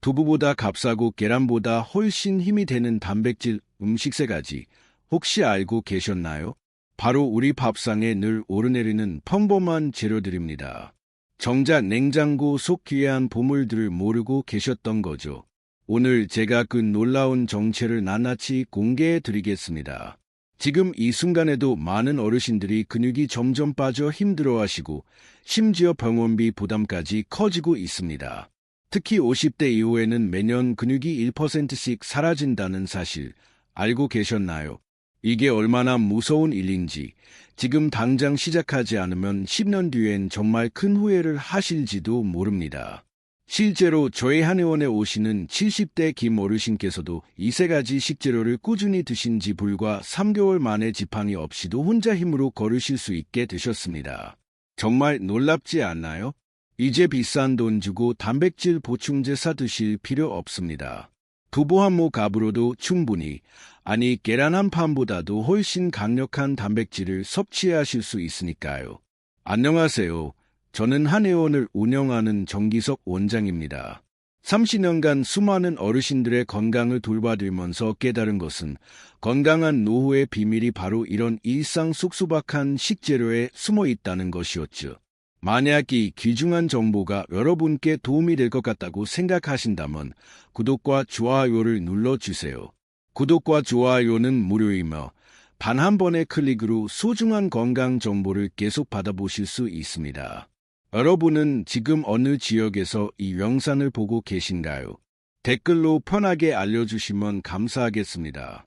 두부보다 값싸고 계란보다 훨씬 힘이 되는 단백질 음식 3가지 혹시 알고 계셨나요? 바로 우리 밥상에 늘 오르내리는 평범한 재료들입니다. 정작 냉장고 속 귀한 보물들을 모르고 계셨던 거죠. 오늘 제가 그 놀라운 정체를 낱낱이 공개해 드리겠습니다. 지금 이 순간에도 많은 어르신들이 근육이 점점 빠져 힘들어하시고 심지어 병원비 부담까지 커지고 있습니다. 특히 50대 이후에는 매년 근육이 1%씩 사라진다는 사실 알고 계셨나요? 이게 얼마나 무서운 일인지 지금 당장 시작하지 않으면 10년 뒤엔 정말 큰 후회를 하실지도 모릅니다. 실제로 저희 한의원에 오시는 70대 김 어르신께서도 이 3가지 식재료를 꾸준히 드신 지 불과 3개월 만에 지팡이 없이도 혼자 힘으로 걸으실 수 있게 되셨습니다. 정말 놀랍지 않나요? 이제 비싼 돈 주고 단백질 보충제 사드실 필요 없습니다. 두부 한 모갑으로도 충분히, 아니 계란 한 판보다도 훨씬 강력한 단백질을 섭취하실 수 있으니까요. 안녕하세요. 저는 한의원을 운영하는 정기석 원장입니다. 30년간 수많은 어르신들의 건강을 돌봐드리면서 깨달은 것은 건강한 노후의 비밀이 바로 이런 일상 속 수박한 식재료에 숨어 있다는 것이었죠. 만약 이 귀중한 정보가 여러분께 도움이 될 것 같다고 생각하신다면 구독과 좋아요를 눌러주세요. 구독과 좋아요는 무료이며 단 한 번의 클릭으로 소중한 건강 정보를 계속 받아보실 수 있습니다. 여러분은 지금 어느 지역에서 이 영상을 보고 계신가요? 댓글로 편하게 알려주시면 감사하겠습니다.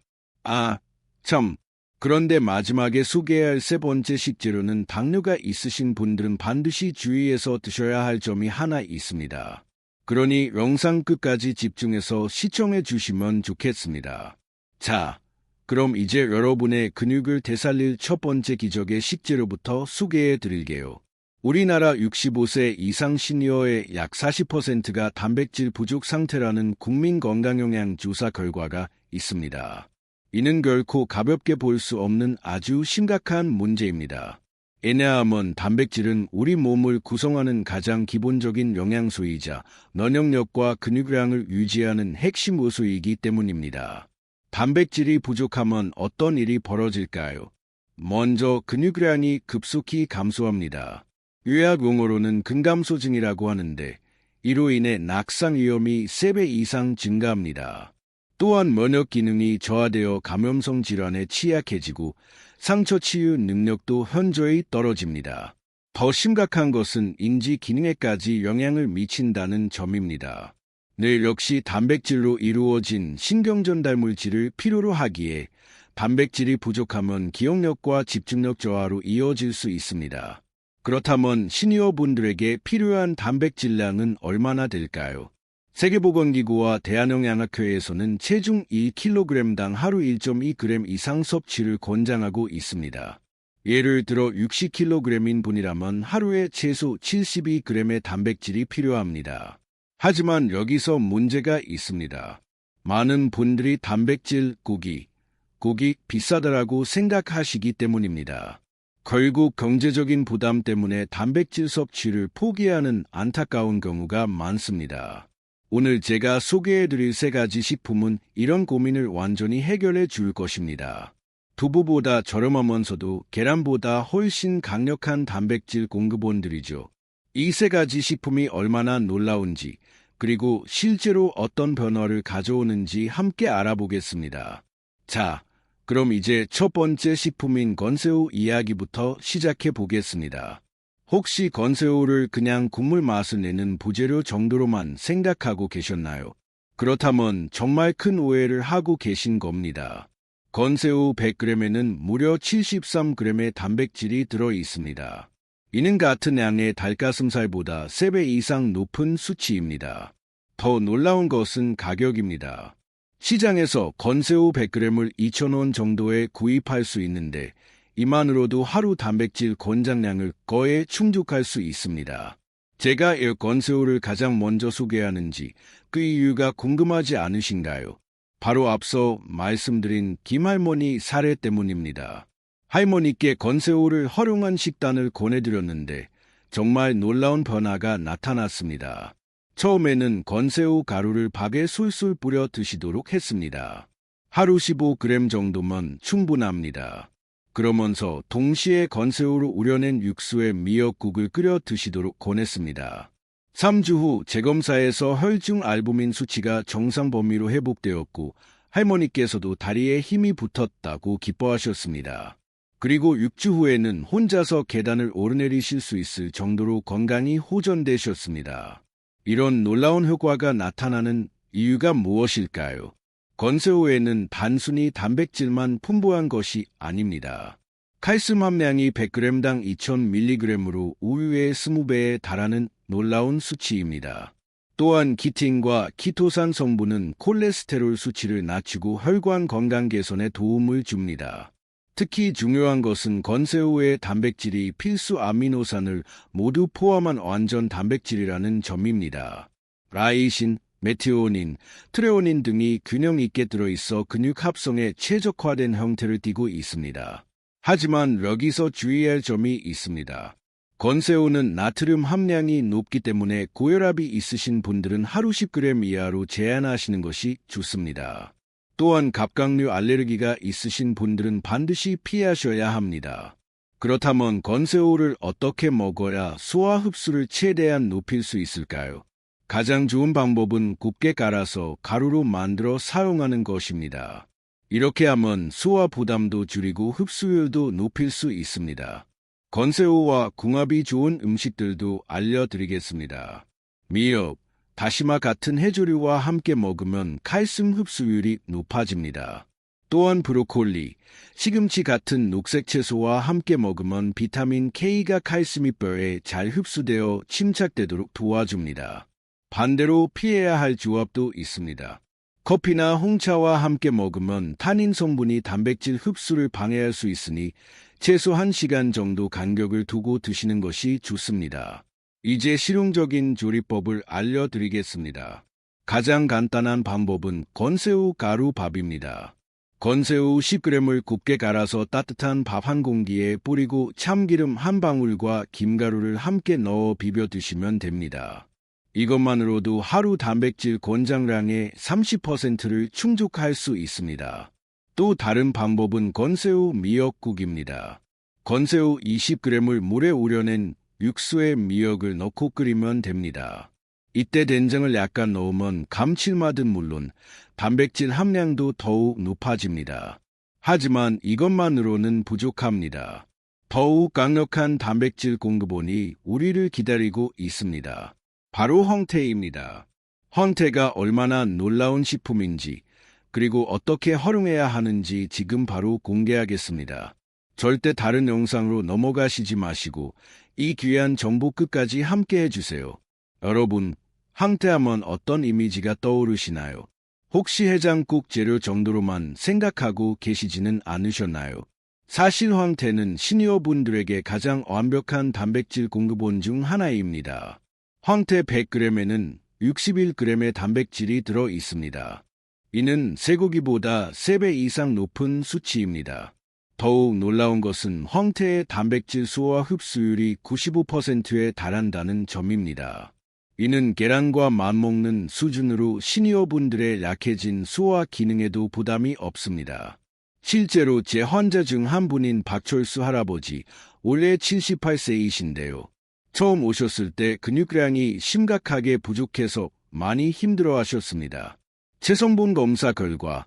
그런데 마지막에 소개할 3번째 식재료는 당뇨가 있으신 분들은 반드시 주의해서 드셔야 할 점이 하나 있습니다. 그러니 영상 끝까지 집중해서 시청해 주시면 좋겠습니다. 자, 그럼 이제 여러분의 근육을 되살릴 1번째 기적의 식재료부터 소개해 드릴게요. 우리나라 65세 이상 시니어의 약 40%가 단백질 부족 상태라는 국민건강영양조사 결과가 있습니다. 이는 결코 가볍게 볼 수 없는 아주 심각한 문제입니다. 왜냐하면 단백질은 우리 몸을 구성하는 가장 기본적인 영양소이자 면역력과 근육량을 유지하는 핵심 요소이기 때문입니다. 단백질이 부족하면 어떤 일이 벌어질까요? 먼저 근육량이 급속히 감소합니다. 의학 용어로는 근감소증이라고 하는데 이로 인해 낙상 위험이 3배 이상 증가합니다. 또한 면역 기능이 저하되어 감염성 질환에 취약해지고 상처 치유 능력도 현저히 떨어집니다. 더 심각한 것은 인지 기능에까지 영향을 미친다는 점입니다. 뇌 역시 단백질로 이루어진 신경전달 물질을 필요로 하기에 단백질이 부족하면 기억력과 집중력 저하로 이어질 수 있습니다. 그렇다면 시니어분들에게 필요한 단백질량은 얼마나 될까요? 세계보건기구와 대한영양학회에서는 체중 1kg당 하루 1.2g 이상 섭취를 권장하고 있습니다. 예를 들어 60kg인 분이라면 하루에 최소 72g의 단백질이 필요합니다. 하지만 여기서 문제가 있습니다. 많은 분들이 단백질 고기 비싸다라고 생각하시기 때문입니다. 결국 경제적인 부담 때문에 단백질 섭취를 포기하는 안타까운 경우가 많습니다. 오늘 제가 소개해드릴 3가지 식품은 이런 고민을 완전히 해결해 줄 것입니다. 두부보다 저렴하면서도 계란보다 훨씬 강력한 단백질 공급원들이죠. 이 3가지 식품이 얼마나 놀라운지, 그리고 실제로 어떤 변화를 가져오는지 함께 알아보겠습니다. 자, 그럼 이제 1번째 식품인 건새우 이야기부터 시작해 보겠습니다. 혹시 건새우를 그냥 국물 맛을 내는 부재료 정도로만 생각하고 계셨나요? 그렇다면 정말 큰 오해를 하고 계신 겁니다. 건새우 100g에는 무려 73g의 단백질이 들어 있습니다. 이는 같은 양의 닭가슴살보다 3배 이상 높은 수치입니다. 더 놀라운 것은 가격입니다. 시장에서 건새우 100g을 2,000원 정도에 구입할 수 있는데 이만으로도 하루 단백질 권장량을 거의 충족할 수 있습니다. 제가 이 건새우를 가장 먼저 소개하는지 그 이유가 궁금하지 않으신가요? 바로 앞서 말씀드린 김할머니 사례 때문입니다. 할머니께 건새우를 활용한 식단을 권해드렸는데 정말 놀라운 변화가 나타났습니다. 처음에는 건새우 가루를 밥에 술술 뿌려 드시도록 했습니다. 하루 15g 정도면 충분합니다. 그러면서 동시에 건새우로 우려낸 육수에 미역국을 끓여 드시도록 권했습니다. 3주 후 재검사에서 혈중 알부민 수치가 정상 범위로 회복되었고 할머니께서도 다리에 힘이 붙었다고 기뻐하셨습니다. 그리고 6주 후에는 혼자서 계단을 오르내리실 수 있을 정도로 건강이 호전되셨습니다. 이런 놀라운 효과가 나타나는 이유가 무엇일까요? 건새우에는 단순히 단백질만 풍부한 것이 아닙니다. 칼슘 함량이 100g당 2000mg으로 우유의 20배에 달하는 놀라운 수치입니다. 또한 키틴과 키토산 성분은 콜레스테롤 수치를 낮추고 혈관 건강 개선에 도움을 줍니다. 특히 중요한 것은 건새우의 단백질이 필수 아미노산을 모두 포함한 완전 단백질이라는 점입니다. 라이신, 메티오닌, 트레오닌 등이 균형 있게 들어있어 근육 합성에 최적화된 형태를 띠고 있습니다. 하지만 여기서 주의할 점이 있습니다. 건새우는 나트륨 함량이 높기 때문에 고혈압이 있으신 분들은 하루 10g 이하로 제한하시는 것이 좋습니다. 또한 갑각류 알레르기가 있으신 분들은 반드시 피하셔야 합니다. 그렇다면 건새우를 어떻게 먹어야 소화 흡수를 최대한 높일 수 있을까요? 가장 좋은 방법은 곱게 갈아서 가루로 만들어 사용하는 것입니다. 이렇게 하면 소화 부담도 줄이고 흡수율도 높일 수 있습니다. 건새우와 궁합이 좋은 음식들도 알려드리겠습니다. 미역, 다시마 같은 해조류와 함께 먹으면 칼슘 흡수율이 높아집니다. 또한 브로콜리, 시금치 같은 녹색 채소와 함께 먹으면 비타민 K가 칼슘이 뼈에 잘 흡수되어 침착되도록 도와줍니다. 반대로 피해야 할 조합도 있습니다. 커피나 홍차와 함께 먹으면 타닌 성분이 단백질 흡수를 방해할 수 있으니 최소 1시간 정도 간격을 두고 드시는 것이 좋습니다. 이제 실용적인 조리법을 알려드리겠습니다. 가장 간단한 방법은 건새우 가루 밥입니다. 건새우 10g을 곱게 갈아서 따뜻한 밥 한 공기에 뿌리고 참기름 한 방울과 김가루를 함께 넣어 비벼 드시면 됩니다. 이것만으로도 하루 단백질 권장량의 30%를 충족할 수 있습니다. 또 다른 방법은 건새우 미역국입니다. 건새우 20g을 물에 우려낸 육수에 미역을 넣고 끓이면 됩니다. 이때 된장을 약간 넣으면 감칠맛은 물론 단백질 함량도 더욱 높아집니다. 하지만 이것만으로는 부족합니다. 더욱 강력한 단백질 공급원이 우리를 기다리고 있습니다. 바로 황태입니다. 황태가 얼마나 놀라운 식품인지 그리고 어떻게 활용해야 하는지 지금 바로 공개하겠습니다. 절대 다른 영상으로 넘어가시지 마시고 이 귀한 정보 끝까지 함께 해주세요. 여러분, 황태하면 어떤 이미지가 떠오르시나요? 혹시 해장국 재료 정도로만 생각하고 계시지는 않으셨나요? 사실 황태는 시니어분들에게 가장 완벽한 단백질 공급원 중 하나입니다. 황태 100g에는 61g의 단백질이 들어 있습니다. 이는 쇠고기보다 3배 이상 높은 수치입니다. 더욱 놀라운 것은 황태의 단백질 소화 흡수율이 95%에 달한다는 점입니다. 이는 계란과 맞먹는 수준으로 시니어분들의 약해진 소화 기능에도 부담이 없습니다. 실제로 제 환자 중 한 분인 박철수 할아버지, 올해 78세이신데요. 처음 오셨을 때 근육량이 심각하게 부족해서 많이 힘들어하셨습니다. 체성분 검사 결과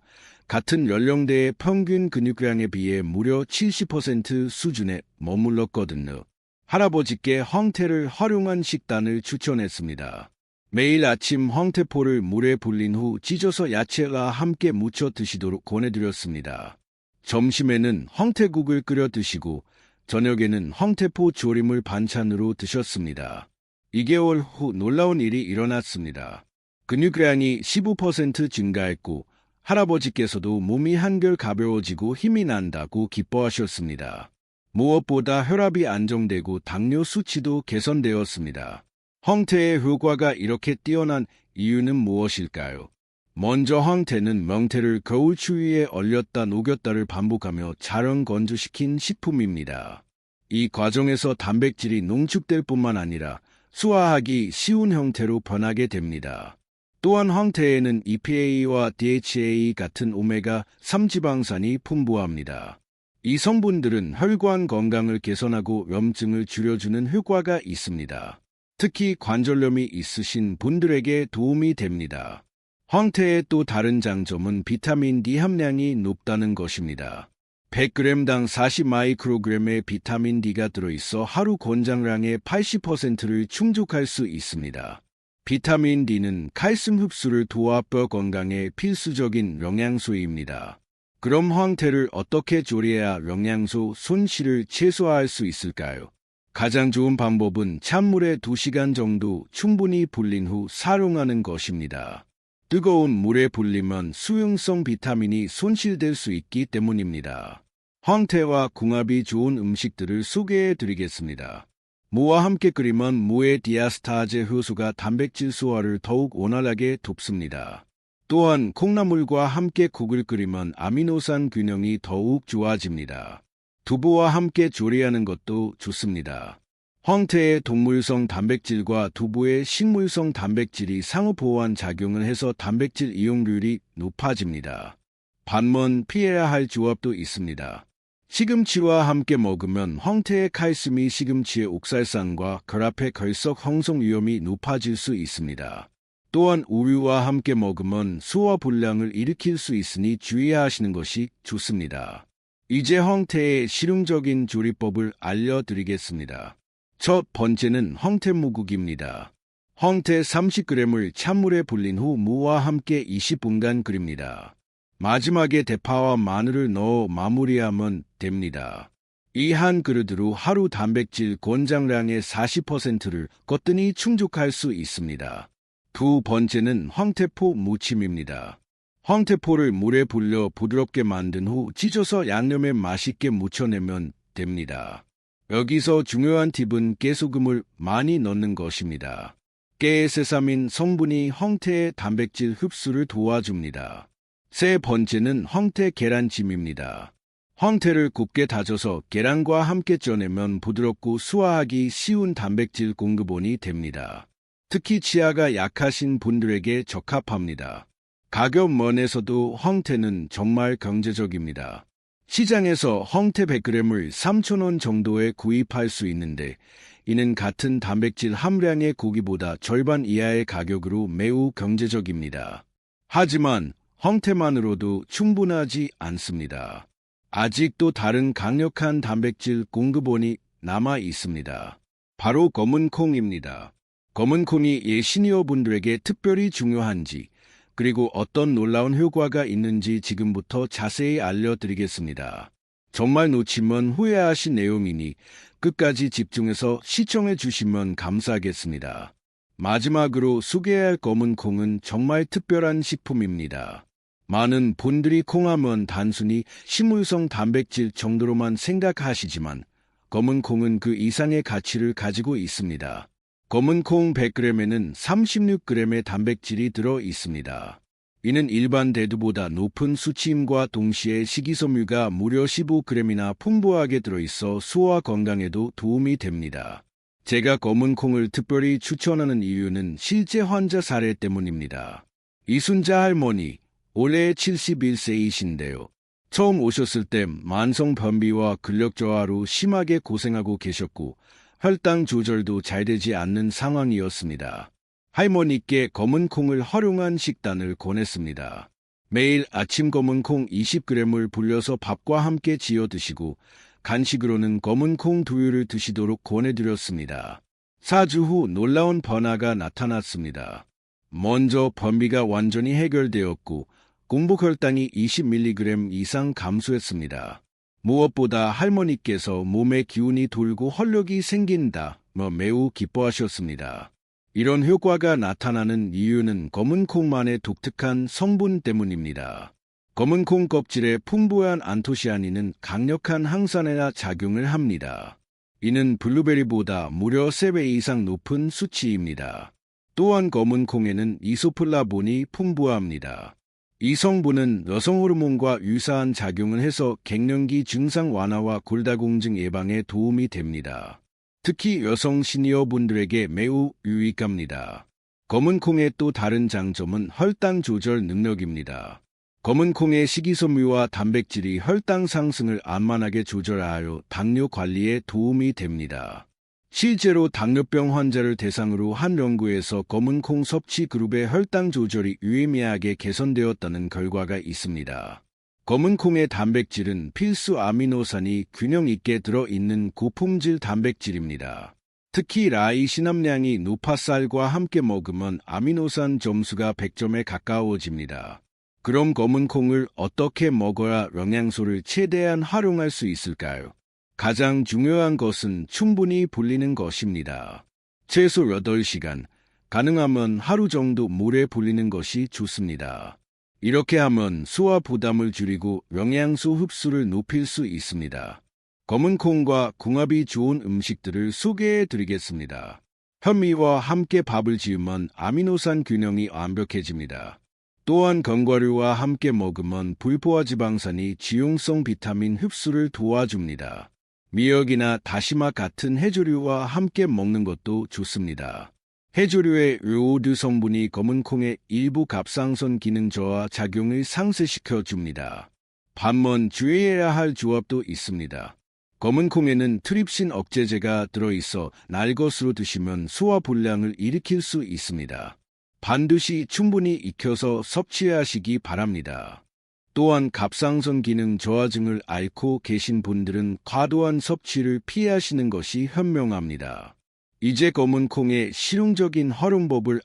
같은 연령대의 평균 근육량에 비해 무려 70% 수준에 머물렀거든요. 할아버지께 황태를 활용한 식단을 추천했습니다. 매일 아침 황태포를 물에 불린 후 찢어서 야채와 함께 무쳐 드시도록 권해드렸습니다. 점심에는 황태국을 끓여 드시고 저녁에는 황태포 조림을 반찬으로 드셨습니다. 2개월 후 놀라운 일이 일어났습니다. 근육량이 15% 증가했고 할아버지께서도 몸이 한결 가벼워지고 힘이 난다고 기뻐하셨습니다. 무엇보다 혈압이 안정되고 당뇨 수치도 개선되었습니다. 황태의 효과가 이렇게 뛰어난 이유는 무엇일까요? 먼저 황태는 명태를 거울 추위에 얼렸다 녹였다를 반복하며 자연 건조시킨 식품입니다. 이 과정에서 단백질이 농축될 뿐만 아니라 소화하기 쉬운 형태로 변하게 됩니다. 또한 황태에는 EPA와 DHA 같은 오메가3 지방산이 풍부합니다. 이 성분들은 혈관 건강을 개선하고 염증을 줄여주는 효과가 있습니다. 특히 관절염이 있으신 분들에게 도움이 됩니다. 황태의 또 다른 장점은 비타민 D 함량이 높다는 것입니다. 100g당 40마이크로그램의 비타민 D가 들어있어 하루 권장량의 80%를 충족할 수 있습니다. 비타민 D는 칼슘 흡수를 도와 뼈 건강에 필수적인 영양소입니다. 그럼 황태를 어떻게 조리해야 영양소 손실을 최소화할 수 있을까요? 가장 좋은 방법은 찬물에 2시간 정도 충분히 불린 후 사용하는 것입니다. 뜨거운 물에 불리면 수용성 비타민이 손실될 수 있기 때문입니다. 황태와 궁합이 좋은 음식들을 소개해 드리겠습니다. 무와 함께 끓이면 무의 디아스타제 효소가 단백질 소화를 더욱 원활하게 돕습니다. 또한 콩나물과 함께 국을 끓이면 아미노산 균형이 더욱 좋아집니다. 두부와 함께 조리하는 것도 좋습니다. 황태의 동물성 단백질과 두부의 식물성 단백질이 상호 보완 작용을 해서 단백질 이용률이 높아집니다. 반면 피해야 할 조합도 있습니다. 시금치와 함께 먹으면 황태의 칼슘이 시금치의 옥살산과 결합해 결석 형성 위험이 높아질 수 있습니다. 또한 우유와 함께 먹으면 소화 불량을 일으킬 수 있으니 주의하시는 것이 좋습니다. 이제 황태의 실용적인 조리법을 알려드리겠습니다. 첫 번째는 황태무국입니다. 황태 30g을 찬물에 불린 후 무와 함께 20분간 끓입니다. 마지막에 대파와 마늘을 넣어 마무리하면 됩니다. 이 한 그릇으로 하루 단백질 권장량의 40%를 거뜬히 충족할 수 있습니다. 두 번째는 황태포 무침입니다. 황태포를 물에 불려 부드럽게 만든 후 찢어서 양념에 맛있게 무쳐내면 됩니다. 여기서 중요한 팁은 깨소금을 많이 넣는 것입니다. 깨의 세사민 성분이 황태의 단백질 흡수를 도와줍니다. 세 번째는 황태 계란찜입니다. 황태를 곱게 다져서 계란과 함께 쪄내면 부드럽고 소화하기 쉬운 단백질 공급원이 됩니다. 특히 치아가 약하신 분들에게 적합합니다. 가격 면에서도 황태는 정말 경제적입니다. 시장에서 황태 100g을 3,000원 정도에 구입할 수 있는데 이는 같은 단백질 함량의 고기보다 절반 이하의 가격으로 매우 경제적입니다. 하지만 황태만으로도 충분하지 않습니다. 아직도 다른 강력한 단백질 공급원이 남아 있습니다. 바로 검은 콩입니다. 검은 콩이 시니어 분들에게 특별히 중요한지 그리고 어떤 놀라운 효과가 있는지 지금부터 자세히 알려드리겠습니다. 정말 놓치면 후회하실 내용이니 끝까지 집중해서 시청해 주시면 감사하겠습니다. 마지막으로 소개할 검은 콩은 정말 특별한 식품입니다. 많은 분들이 콩하면 단순히 식물성 단백질 정도로만 생각하시지만 검은 콩은 그 이상의 가치를 가지고 있습니다. 검은 콩 100g에는 36g의 단백질이 들어 있습니다. 이는 일반 대두보다 높은 수치임과 동시에 식이섬유가 무려 15g이나 풍부하게 들어있어 소화 건강에도 도움이 됩니다. 제가 검은 콩을 특별히 추천하는 이유는 실제 환자 사례 때문입니다. 이순자 할머니, 올해 71세이신데요. 처음 오셨을 때 만성 변비와 근력 저하로 심하게 고생하고 계셨고 혈당 조절도 잘 되지 않는 상황이었습니다. 할머니께 검은 콩을 활용한 식단을 권했습니다. 매일 아침 검은 콩 20g을 불려서 밥과 함께 지어 드시고 간식으로는 검은 콩 두유를 드시도록 권해드렸습니다. 4주 후 놀라운 변화가 나타났습니다. 먼저 변비가 완전히 해결되었고 공복 혈당이 20mg 이상 감소했습니다. 무엇보다 할머니께서 몸에 기운이 돌고 활력이 생긴다 매우 기뻐하셨습니다. 이런 효과가 나타나는 이유는 검은 콩만의 독특한 성분 때문입니다. 검은 콩 껍질에 풍부한 안토시아닌은 강력한 항산화에 작용을 합니다. 이는 블루베리보다 무려 3배 이상 높은 수치입니다. 또한 검은 콩에는 이소플라본이 풍부합니다. 이 성분은 여성 호르몬과 유사한 작용을 해서 갱년기 증상 완화와 골다공증 예방에 도움이 됩니다. 특히 여성 시니어분들에게 매우 유익합니다. 검은 콩의 또 다른 장점은 혈당 조절 능력입니다. 검은 콩의 식이섬유와 단백질이 혈당 상승을 안만하게 조절하여 당뇨 관리에 도움이 됩니다. 실제로 당뇨병 환자를 대상으로 한 연구에서 검은 콩 섭취 그룹의 혈당 조절이 유의미하게 개선되었다는 결과가 있습니다. 검은 콩의 단백질은 필수 아미노산이 균형 있게 들어있는 고품질 단백질입니다. 특히 라이신 함량이 높아 쌀과 함께 먹으면 아미노산 점수가 100점에 가까워집니다. 그럼 검은 콩을 어떻게 먹어야 영양소를 최대한 활용할 수 있을까요? 가장 중요한 것은 충분히 불리는 것입니다. 최소 8시간, 가능하면 하루 정도 물에 불리는 것이 좋습니다. 이렇게 하면 소화 부담을 줄이고 영양소 흡수를 높일 수 있습니다. 검은 콩과 궁합이 좋은 음식들을 소개해 드리겠습니다. 현미와 함께 밥을 지으면 아미노산 균형이 완벽해집니다. 또한 견과류와 함께 먹으면 불포화 지방산이 지용성 비타민 흡수를 도와줍니다. 미역이나 다시마 같은 해조류와 함께 먹는 것도 좋습니다. 해조류의 요오드 성분이 검은 콩의 일부 갑상선 기능 저하 작용을 상쇄시켜 줍니다. 반면 주의해야 할 조합도 있습니다. 검은 콩에는 트립신 억제제가 들어있어 날 것으로 드시면 소화 불량을 일으킬 수 있습니다. 반드시 충분히 익혀서 섭취하시기 바랍니다. 또한 갑상선 기능 저하증을 앓고 계신 분들은 과도한 섭취를 피하시는 것이 현명합니다. 이제 검은 콩의 실용적인 활용법을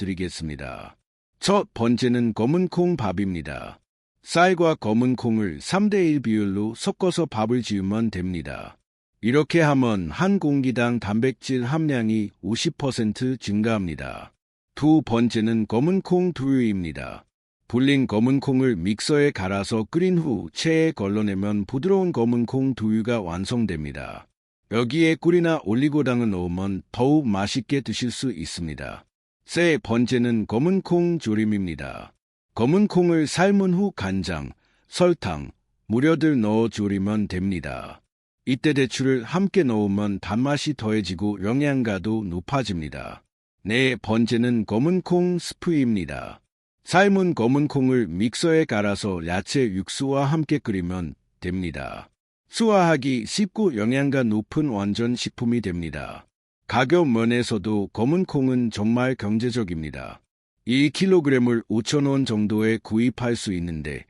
알려드리겠습니다. 첫 번째는 검은 콩 밥입니다. 쌀과 검은 콩을 3대1 비율로 섞어서 밥을 지으면 됩니다. 이렇게 하면 한 공기당 단백질 함량이 50% 증가합니다. 두 번째는 검은 콩 두유입니다. 불린 검은 콩을 믹서에 갈아서 끓인 후 체에 걸러내면 부드러운 검은 콩 두유가 완성됩니다. 여기에 꿀이나 올리고당을 넣으면 더욱 맛있게 드실 수 있습니다. 세 번째는 검은 콩 조림입니다. 검은 콩을 삶은 후 간장, 설탕, 무료들 넣어 조리면 됩니다. 이때 대추를 함께 넣으면 단맛이 더해지고 영양가도 높아집니다. 네 번째는 검은 콩 스프입니다. 삶은 검은 콩을 믹서에 갈아서 야채 육수와 함께 끓이면 됩니다. 소화하기 쉽고 영양가 높은 완전 식품이 됩니다. 가격 면에서도 검은 콩은 정말 경제적입니다. 1kg을 5,000원 정도에 구입할 수 있는데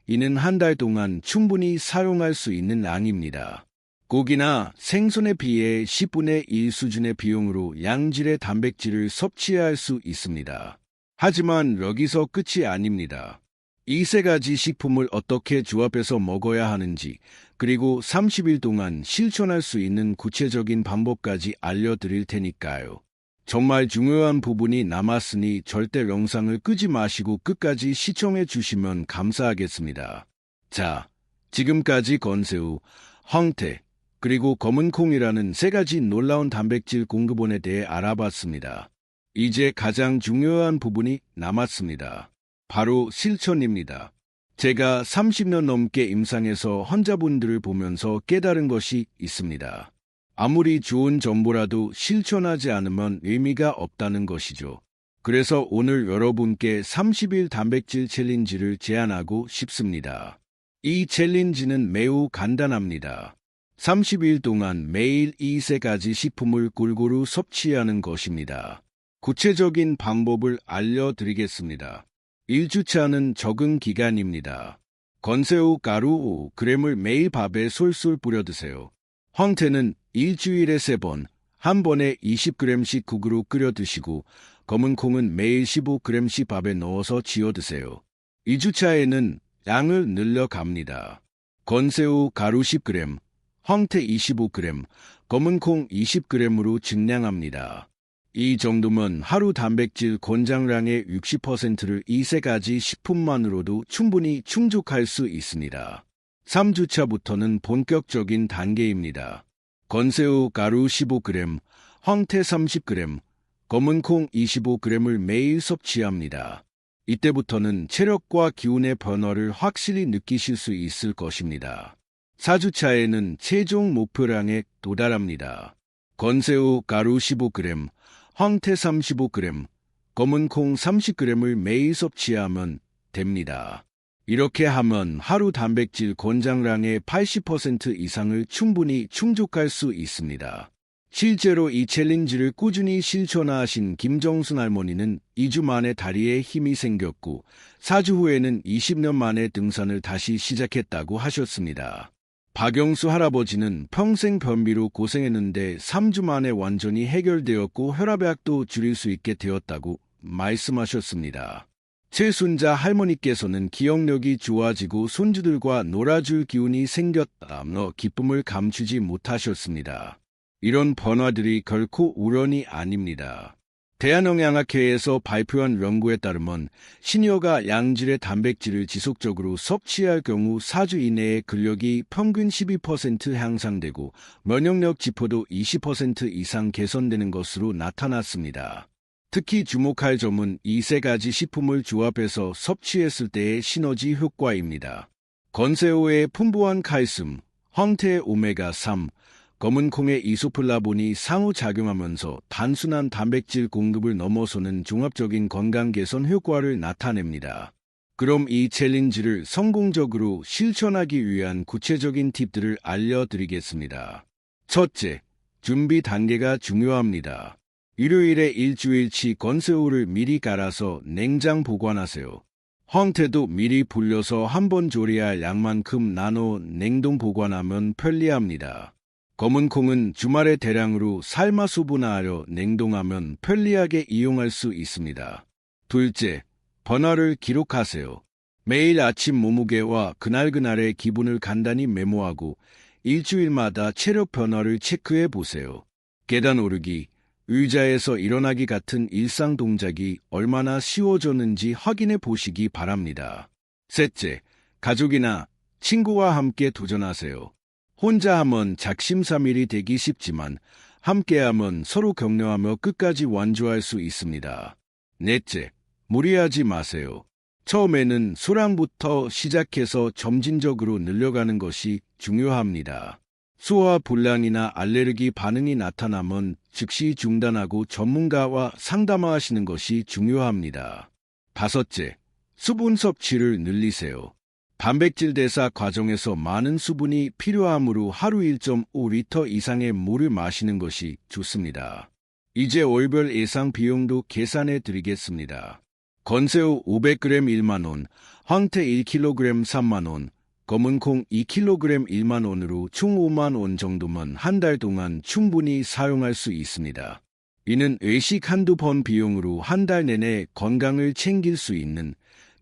이는 한 달 동안 충분히 사용할 수 있는 양입니다. 고기나 생선에 비해 10분의 1 수준의 비용으로 양질의 단백질을 섭취할 수 있습니다. 하지만 여기서 끝이 아닙니다. 이 세 가지 식품을 어떻게 조합해서 먹어야 하는지, 그리고 30일 동안 실천할 수 있는 구체적인 방법까지 알려드릴 테니까요. 정말 중요한 부분이 남았으니 절대 영상을 끄지 마시고 끝까지 시청해 주시면 감사하겠습니다. 자, 지금까지 건새우, 황태, 그리고 검은 콩이라는 세 가지 놀라운 단백질 공급원에 대해 알아봤습니다. 이제 가장 중요한 부분이 남았습니다. 바로 실천입니다. 제가 30년 넘게 임상에서 환자분들을 보면서 깨달은 것이 있습니다. 아무리 좋은 정보라도 실천하지 않으면 의미가 없다는 것이죠. 그래서 오늘 여러분께 30일 단백질 챌린지를 제안하고 싶습니다. 이 챌린지는 매우 간단합니다. 30일 동안 매일 이 세 가지 식품을 골고루 섭취하는 것입니다. 구체적인 방법을 알려드리겠습니다. 1주차는 적응 기간입니다. 건새우 가루 5g을 매일 밥에 솔솔 뿌려 드세요. 황태는 일주일에 3번, 한 번에 20g씩 국으로 끓여 드시고 검은 콩은 매일 15g씩 밥에 넣어서 지어 드세요. 2주차에는 양을 늘려갑니다. 건새우 가루 10g, 황태 25g, 검은 콩 20g으로 증량합니다. 이 정도면 하루 단백질 권장량의 60%를 이 세 가지 식품만으로도 충분히 충족할 수 있습니다. 3주차부터는 본격적인 단계입니다. 건새우 가루 15g, 황태 30g, 검은 콩 25g을 매일 섭취합니다. 이때부터는 체력과 기운의 변화를 확실히 느끼실 수 있을 것입니다. 4주차에는 최종 목표량에 도달합니다. 건새우 가루 15g, 황태 35g, 검은 콩 30g을 매일 섭취하면 됩니다. 이렇게 하면 하루 단백질 권장량의 80% 이상을 충분히 충족할 수 있습니다. 실제로 이 챌린지를 꾸준히 실천하신 김정순 할머니는 2주 만에 다리에 힘이 생겼고 4주 후에는 20년 만에 등산을 다시 시작했다고 하셨습니다. 박영수 할아버지는 평생 변비로 고생했는데 3주 만에 완전히 해결되었고 혈압약도 줄일 수 있게 되었다고 말씀하셨습니다. 최순자 할머니께서는 기억력이 좋아지고 손주들과 놀아줄 기운이 생겼다며 기쁨을 감추지 못하셨습니다. 이런 변화들이 결코 우연이 아닙니다. 대한영양학회에서 발표한 연구에 따르면 시니어가 양질의 단백질을 지속적으로 섭취할 경우 4주 이내에 근력이 평균 12% 향상되고 면역력 지표도 20% 이상 개선되는 것으로 나타났습니다. 특히 주목할 점은 이 세 가지 식품을 조합해서 섭취했을 때의 시너지 효과입니다. 건새우의 풍부한 칼슘, 황태의 오메가3, 검은 콩의 이소플라본이 상호작용하면서 단순한 단백질 공급을 넘어서는 종합적인 건강 개선 효과를 나타냅니다. 그럼 이 챌린지를 성공적으로 실천하기 위한 구체적인 팁들을 알려드리겠습니다. 첫째, 준비 단계가 중요합니다. 일요일에 일주일치 건새우를 미리 갈아서 냉장 보관하세요. 황태도 미리 불려서 한번 조리할 양만큼 나눠 냉동 보관하면 편리합니다. 검은 콩은 주말에 대량으로 삶아 수분화하여 냉동하면 편리하게 이용할 수 있습니다. 둘째, 변화를 기록하세요. 매일 아침 몸무게와 그날그날의 기분을 간단히 메모하고 일주일마다 체력 변화를 체크해 보세요. 계단 오르기, 의자에서 일어나기 같은 일상 동작이 얼마나 쉬워졌는지 확인해 보시기 바랍니다. 셋째, 가족이나 친구와 함께 도전하세요. 혼자 하면 작심삼일이 되기 쉽지만 함께하면 서로 격려하며 끝까지 완주할 수 있습니다. 넷째, 무리하지 마세요. 처음에는 소량부터 시작해서 점진적으로 늘려가는 것이 중요합니다. 소화 불량이나 알레르기 반응이 나타나면 즉시 중단하고 전문가와 상담하시는 것이 중요합니다. 다섯째, 수분 섭취를 늘리세요. 단백질 대사 과정에서 많은 수분이 필요하므로 하루 1.5리터 이상의 물을 마시는 것이 좋습니다. 이제 월별 예상 비용도 계산해 드리겠습니다. 건새우 500g 1만원, 황태 1kg 3만원, 검은 콩 2kg 1만원으로 총 5만원 정도면 한 달 동안 충분히 사용할 수 있습니다. 이는 외식 한두 번 비용으로 한 달 내내 건강을 챙길 수 있는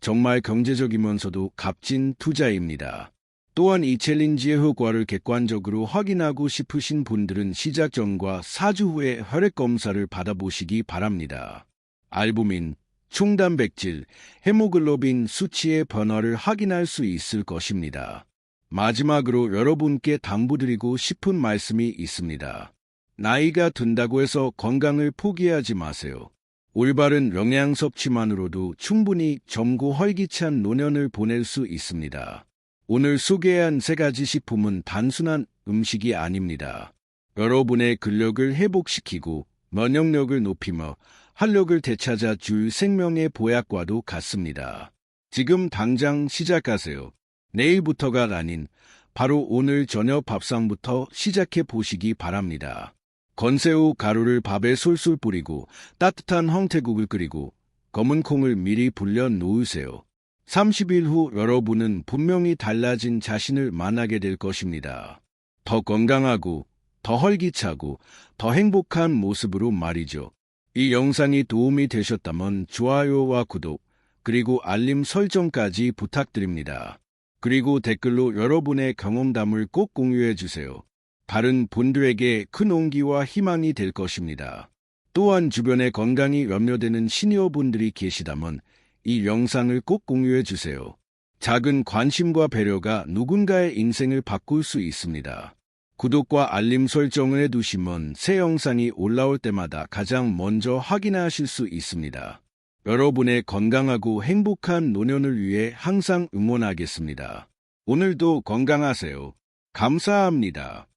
정말 경제적이면서도 값진 투자입니다. 또한 이 챌린지의 효과를 객관적으로 확인하고 싶으신 분들은 시작 전과 4주 후에 혈액검사를 받아보시기 바랍니다. 알부민, 총단백질, 헤모글로빈 수치의 변화를 확인할 수 있을 것입니다. 마지막으로 여러분께 당부드리고 싶은 말씀이 있습니다. 나이가 든다고 해서 건강을 포기하지 마세요. 올바른 영양 섭취만으로도 충분히 젊고 활기찬 노년을 보낼 수 있습니다. 오늘 소개한 세 가지 식품은 단순한 음식이 아닙니다. 여러분의 근력을 회복시키고 면역력을 높이며 활력을 되찾아 줄 생명의 보약과도 같습니다. 지금 당장 시작하세요. 내일부터가 아닌 바로 오늘 저녁 밥상부터 시작해 보시기 바랍니다. 건새우 가루를 밥에 솔솔 뿌리고 따뜻한 황태국을 끓이고 검은 콩을 미리 불려 놓으세요. 30일 후 여러분은 분명히 달라진 자신을 만나게 될 것입니다. 더 건강하고 더 활기차고 더 행복한 모습으로 말이죠. 이 영상이 도움이 되셨다면 좋아요와 구독, 그리고 알림 설정까지 부탁드립니다. 그리고 댓글로 여러분의 경험담을 꼭 공유해 주세요. 다른 분들에게 큰 온기와 희망이 될 것입니다. 또한 주변에 건강이 염려되는 시니어분들이 계시다면 이 영상을 꼭 공유해 주세요. 작은 관심과 배려가 누군가의 인생을 바꿀 수 있습니다. 구독과 알림 설정을 해두시면 새 영상이 올라올 때마다 가장 먼저 확인하실 수 있습니다. 여러분의 건강하고 행복한 노년을 위해 항상 응원하겠습니다. 오늘도 건강하세요. 감사합니다.